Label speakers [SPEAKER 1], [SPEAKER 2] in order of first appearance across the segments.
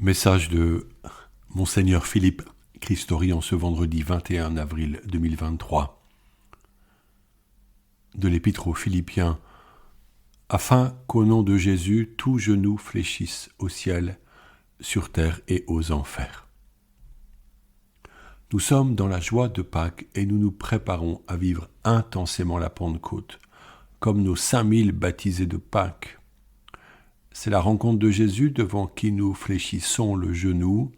[SPEAKER 1] Message de Monseigneur Philippe Christori en ce vendredi 21 avril 2023 de l'Épître aux Philippiens, afin qu'au nom de Jésus, tout genou fléchisse au ciel, sur terre et aux enfers. Nous sommes dans la joie de Pâques et nous nous préparons à vivre intensément la Pentecôte, comme nos 5000 baptisés de Pâques. C'est la rencontre de Jésus devant qui nous fléchissons le genou,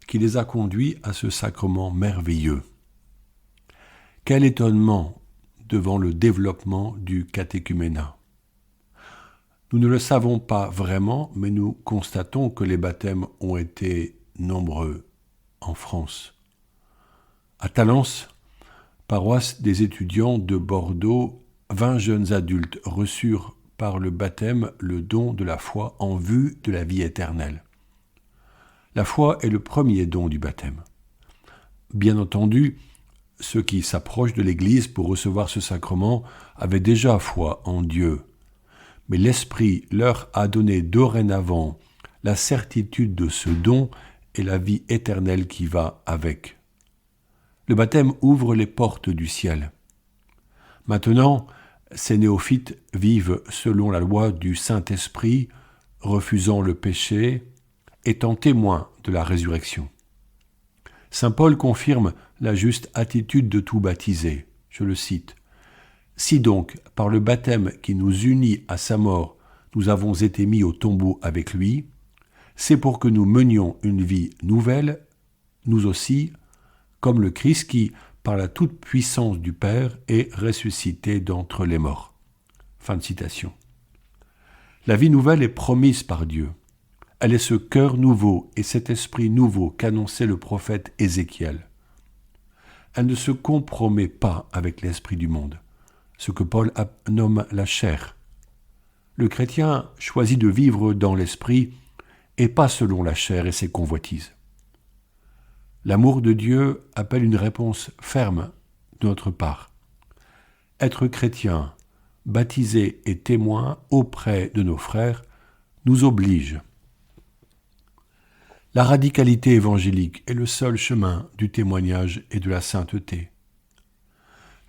[SPEAKER 1] qui les a conduits à ce sacrement merveilleux. Quel étonnement devant le développement du catéchuménat. Nous ne le savons pas vraiment, mais nous constatons que les baptêmes ont été nombreux en France. À Talence, paroisse des étudiants de Bordeaux, 20 jeunes adultes reçurent par le baptême le don de la foi en vue de la vie éternelle. La foi est le premier don du baptême. Bien entendu, ceux qui s'approchent de l'Église pour recevoir ce sacrement avaient déjà foi en Dieu, mais l'Esprit leur a donné dorénavant la certitude de ce don et la vie éternelle qui va avec. Le baptême ouvre les portes du ciel. Maintenant, ces néophytes vivent selon la loi du Saint-Esprit, refusant le péché, étant témoins de la résurrection. Saint Paul confirme la juste attitude de tout baptisé. Je le cite. « Si donc, par le baptême qui nous unit à sa mort, nous avons été mis au tombeau avec lui, c'est pour que nous menions une vie nouvelle, nous aussi, comme le Christ qui, par la toute-puissance du Père, est ressuscité d'entre les morts. » Fin de citation. La vie nouvelle est promise par Dieu. Elle est ce cœur nouveau et cet esprit nouveau qu'annonçait le prophète Ézéchiel. Elle ne se compromet pas avec l'esprit du monde, ce que Paul nomme la chair. Le chrétien choisit de vivre dans l'esprit et pas selon la chair et ses convoitises. L'amour de Dieu appelle une réponse ferme de notre part. Être chrétien, baptisé et témoin auprès de nos frères nous oblige. La radicalité évangélique est le seul chemin du témoignage et de la sainteté.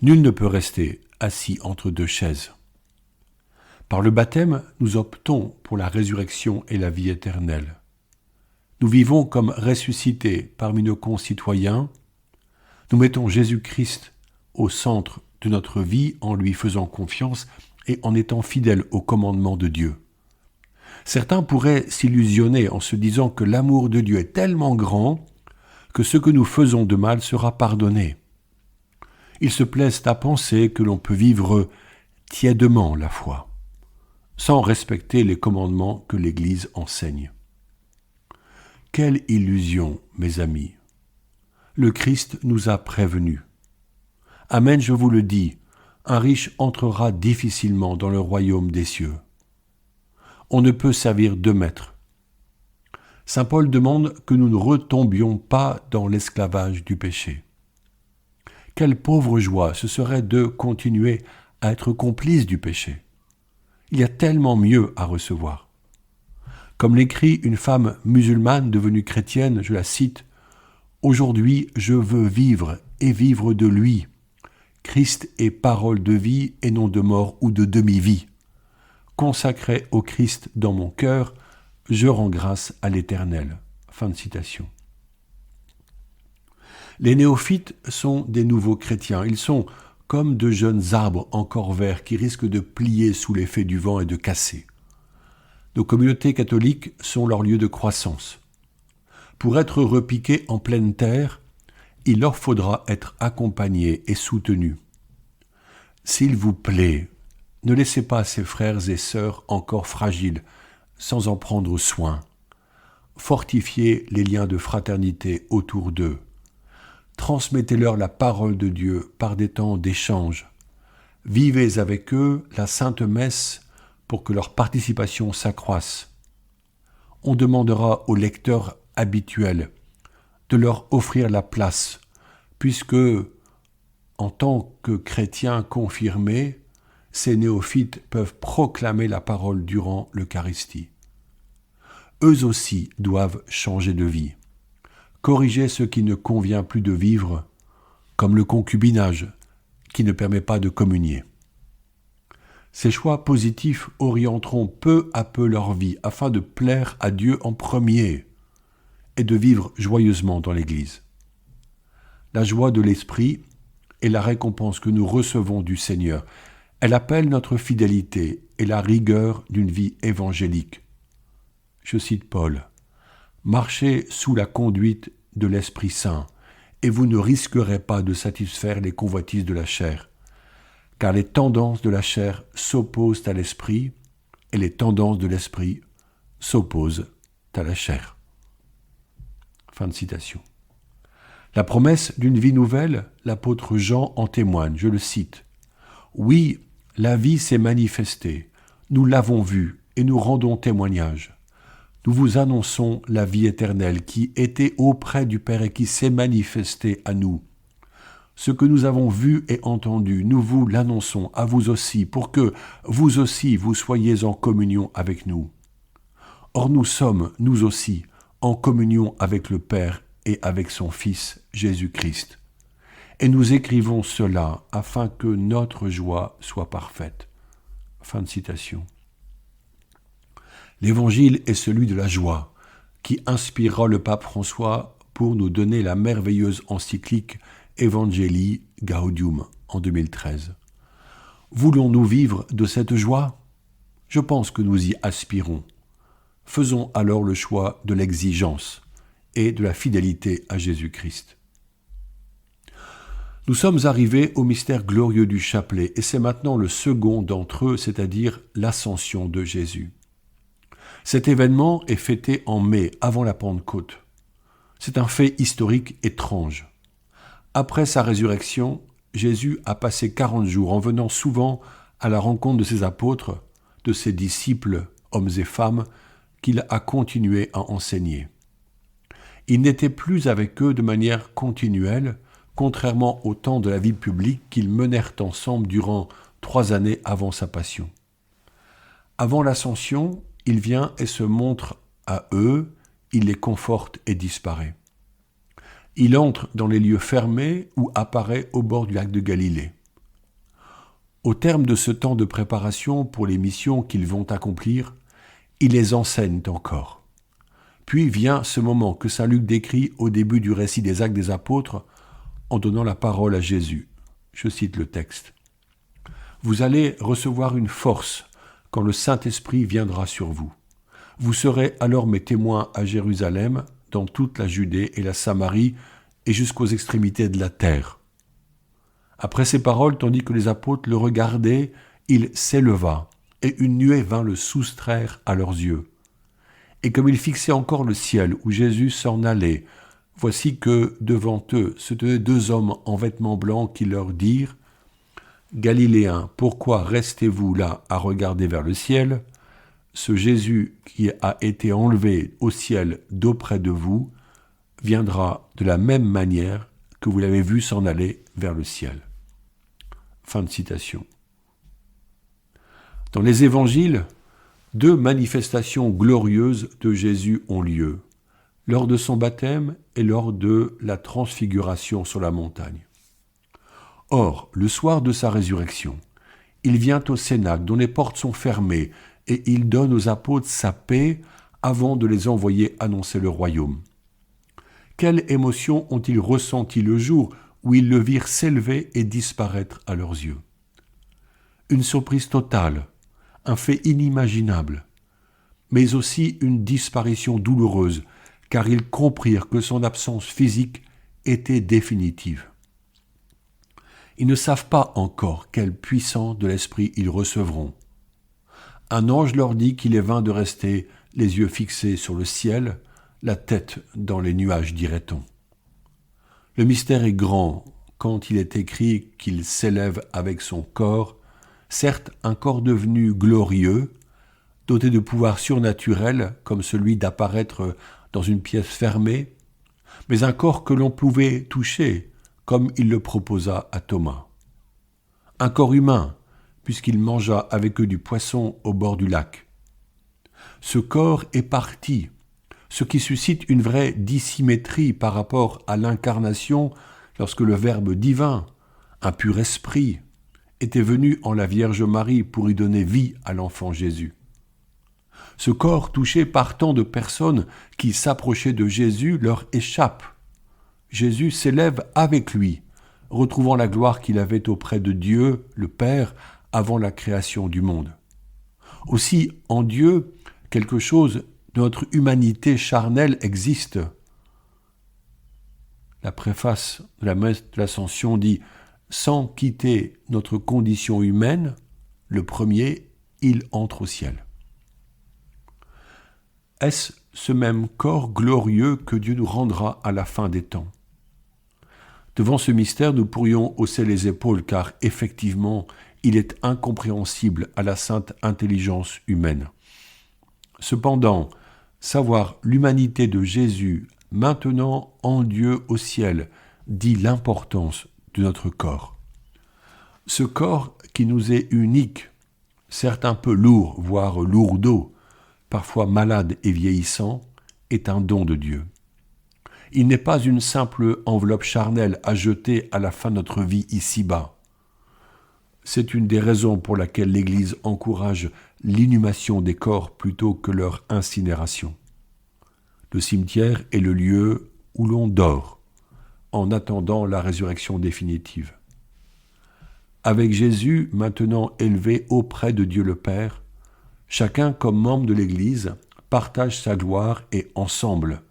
[SPEAKER 1] Nul ne peut rester assis entre deux chaises. Par le baptême, nous optons pour la résurrection et la vie éternelle. Nous vivons comme ressuscités parmi nos concitoyens. Nous mettons Jésus-Christ au centre de notre vie en lui faisant confiance et en étant fidèles au commandement de Dieu. Certains pourraient s'illusionner en se disant que l'amour de Dieu est tellement grand que ce que nous faisons de mal sera pardonné. Ils se plaisent à penser que l'on peut vivre tièdement la foi, sans respecter les commandements que l'Église enseigne. Quelle illusion, mes amis! Le Christ nous a prévenus. Amen, je vous le dis, un riche entrera difficilement dans le royaume des cieux. On ne peut servir deux maîtres. Saint Paul demande que nous ne retombions pas dans l'esclavage du péché. Quelle pauvre joie ce serait de continuer à être complice du péché. Il y a tellement mieux à recevoir. Comme l'écrit une femme musulmane devenue chrétienne, je la cite, « Aujourd'hui, je veux vivre et vivre de lui. Christ est parole de vie et non de mort ou de demi-vie. Consacré au Christ dans mon cœur, je rends grâce à l'Éternel. » Fin de citation. Les néophytes sont des nouveaux chrétiens. Ils sont comme de jeunes arbres encore verts qui risquent de plier sous l'effet du vent et de casser. Nos communautés catholiques sont leur lieu de croissance. Pour être repiqués en pleine terre, il leur faudra être accompagnés et soutenus. S'il vous plaît, ne laissez pas ces frères et sœurs encore fragiles sans en prendre soin. Fortifiez les liens de fraternité autour d'eux. Transmettez-leur la parole de Dieu par des temps d'échange. Vivez avec eux la Sainte Messe pour que leur participation s'accroisse. On demandera aux lecteurs habituels de leur offrir la place, puisque, en tant que chrétiens confirmés, ces néophytes peuvent proclamer la parole durant l'Eucharistie. eux aussi doivent changer de vie. Corriger ce qui ne convient plus de vivre, comme le concubinage, qui ne permet pas de communier. Ces choix positifs orienteront peu à peu leur vie afin de plaire à Dieu en premier et de vivre joyeusement dans l'Église. La joie de l'Esprit est la récompense que nous recevons du Seigneur. Elle appelle notre fidélité et la rigueur d'une vie évangélique. Je cite Paul, « Marchez sous la conduite de l'Esprit Saint, et vous ne risquerez pas de satisfaire les convoitises de la chair, car les tendances de la chair s'opposent à l'Esprit, et les tendances de l'Esprit s'opposent à la chair. » Fin de citation. La promesse d'une vie nouvelle, l'apôtre Jean en témoigne, je le cite. « Oui, la vie s'est manifestée, nous l'avons vue et nous rendons témoignage. Nous vous annonçons la vie éternelle qui était auprès du Père et qui s'est manifestée à nous. Ce que nous avons vu et entendu, nous vous l'annonçons à vous aussi, pour que vous aussi vous soyez en communion avec nous. Or nous sommes, nous aussi, en communion avec le Père et avec son Fils Jésus-Christ. Et nous écrivons cela afin que notre joie soit parfaite. » Fin de citation. L'Évangile est celui de la joie, qui inspirera le pape François pour nous donner la merveilleuse encyclique Evangelii Gaudium en 2013. Voulons-nous vivre de cette joie ? Je pense que nous y aspirons. Faisons alors le choix de l'exigence et de la fidélité à Jésus-Christ. Nous sommes arrivés au mystère glorieux du chapelet et c'est maintenant le second d'entre eux, c'est-à-dire l'ascension de Jésus. Cet événement est fêté en mai, avant la Pentecôte. C'est un fait historique étrange. Après sa résurrection, Jésus a passé 40 jours en venant souvent à la rencontre de ses apôtres, de ses disciples, hommes et femmes, qu'il a continué à enseigner. Il n'était plus avec eux de manière continuelle, contrairement au temps de la vie publique qu'ils menèrent ensemble durant 3 années avant sa passion. Avant l'ascension, il vient et se montre à eux, il les conforte et disparaît. Il entre dans les lieux fermés ou apparaît au bord du lac de Galilée. Au terme de ce temps de préparation pour les missions qu'ils vont accomplir, il les enseigne encore. Puis vient ce moment que saint Luc décrit au début du récit des Actes des Apôtres en donnant la parole à Jésus. Je cite le texte. « Vous allez recevoir une force quand le Saint-Esprit viendra sur vous. Vous serez alors mes témoins à Jérusalem, dans toute la Judée et la Samarie, et jusqu'aux extrémités de la terre. » Après ces paroles, tandis que les apôtres le regardaient, il s'éleva, et une nuée vint le soustraire à leurs yeux. Et comme ils fixaient encore le ciel où Jésus s'en allait, voici que, devant eux, se tenaient 2 hommes en vêtements blancs qui leur dirent « Galiléens, pourquoi restez-vous là à regarder vers le ciel ? Ce Jésus qui a été enlevé au ciel d'auprès de vous viendra de la même manière que vous l'avez vu s'en aller vers le ciel. » Fin de citation. Dans les évangiles, 2 manifestations glorieuses de Jésus ont lieu, lors de son baptême et lors de la transfiguration sur la montagne. Or, le soir de sa résurrection, il vient au Cénacle dont les portes sont fermées et il donne aux apôtres sa paix avant de les envoyer annoncer le royaume. Quelle émotion ont-ils ressenti le jour où ils le virent s'élever et disparaître à leurs yeux ? Une surprise totale, un fait inimaginable, mais aussi une disparition douloureuse, car ils comprirent que son absence physique était définitive. Ils ne savent pas encore quelle puissance de l'Esprit ils recevront. Un ange leur dit qu'il est vain de rester les yeux fixés sur le ciel, la tête dans les nuages, dirait-on. Le mystère est grand quand il est écrit qu'il s'élève avec son corps, certes un corps devenu glorieux, doté de pouvoirs surnaturels comme celui d'apparaître dans une pièce fermée, mais un corps que l'on pouvait toucher, comme il le proposa à Thomas. Un corps humain, puisqu'il mangea avec eux du poisson au bord du lac. Ce corps est parti, ce qui suscite une vraie dissymétrie par rapport à l'incarnation lorsque le Verbe divin, un pur esprit, était venu en la Vierge Marie pour y donner vie à l'enfant Jésus. Ce corps touché par tant de personnes qui s'approchaient de Jésus leur échappe. Jésus s'élève avec lui, retrouvant la gloire qu'il avait auprès de Dieu, le Père, avant la création du monde. Aussi, en Dieu, quelque chose de notre humanité charnelle existe. La préface de la messe de l'Ascension dit « Sans quitter notre condition humaine, le premier, il entre au ciel ». Est-ce ce même corps glorieux que Dieu nous rendra à la fin des temps? Devant ce mystère, nous pourrions hausser les épaules car, effectivement, il est incompréhensible à la sainte intelligence humaine. Cependant, savoir l'humanité de Jésus maintenant en Dieu au ciel dit l'importance de notre corps. Ce corps qui nous est unique, certes un peu lourd, voire lourdeau, parfois malade et vieillissant, est un don de Dieu. Il n'est pas une simple enveloppe charnelle à jeter à la fin de notre vie ici-bas. C'est une des raisons pour laquelle l'Église encourage l'inhumation des corps plutôt que leur incinération. Le cimetière est le lieu où l'on dort, en attendant la résurrection définitive. Avec Jésus maintenant élevé auprès de Dieu le Père, chacun comme membre de l'Église partage sa gloire et ensemble,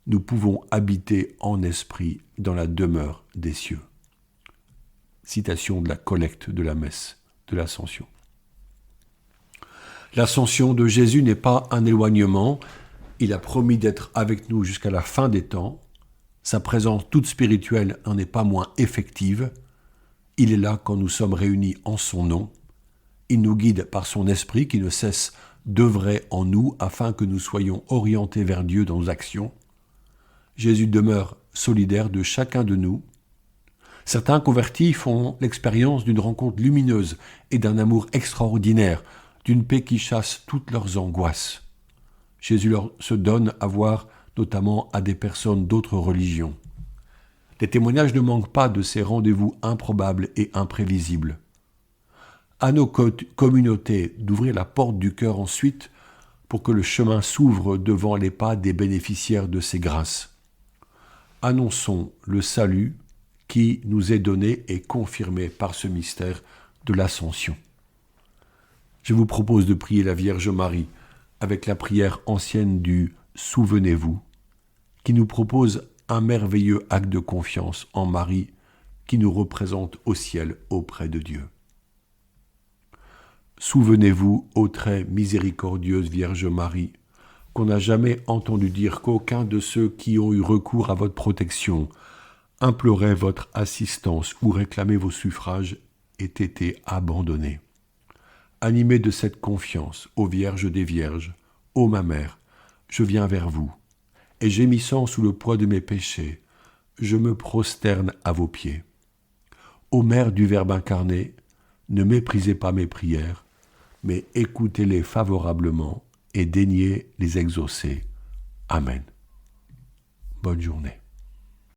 [SPEAKER 1] nous pouvons habiter en esprit dans la demeure des cieux. Citation de la collecte de la messe de l'Ascension. L'ascension de Jésus n'est pas un éloignement, il a promis d'être avec nous jusqu'à la fin des temps, sa présence toute spirituelle n'en est pas moins effective, il est là quand nous sommes réunis en son nom, il nous guide par son esprit qui ne cesse d'œuvrer en nous afin que nous soyons orientés vers Dieu dans nos actions. Jésus demeure solidaire de chacun de nous. Certains convertis font l'expérience d'une rencontre lumineuse et d'un amour extraordinaire, d'une paix qui chasse toutes leurs angoisses. Jésus leur se donne à voir notamment à des personnes d'autres religions. Les témoignages ne manquent pas de ces rendez-vous improbables et imprévisibles. À nos communautés d'ouvrir la porte du cœur ensuite pour que le chemin s'ouvre devant les pas des bénéficiaires de ces grâces. Annonçons le salut qui nous est donné et confirmé par ce mystère de l'Ascension. Je vous propose de prier la Vierge Marie avec la prière ancienne du « Souvenez-vous » qui nous propose un merveilleux acte de confiance en Marie qui nous représente au ciel auprès de Dieu. Souvenez-vous, ô très miséricordieuse Vierge Marie, qu'on n'a jamais entendu dire qu'aucun de ceux qui ont eu recours à votre protection, implorait votre assistance ou réclamait vos suffrages ait été abandonné. Animé de cette confiance, ô Vierge des Vierges, ô ma mère, je viens vers vous, et gémissant sous le poids de mes péchés, je me prosterne à vos pieds. Ô Mère du Verbe incarné, ne méprisez pas mes prières, mais écoutez-les favorablement et daignez les exaucer. Amen. Bonne journée.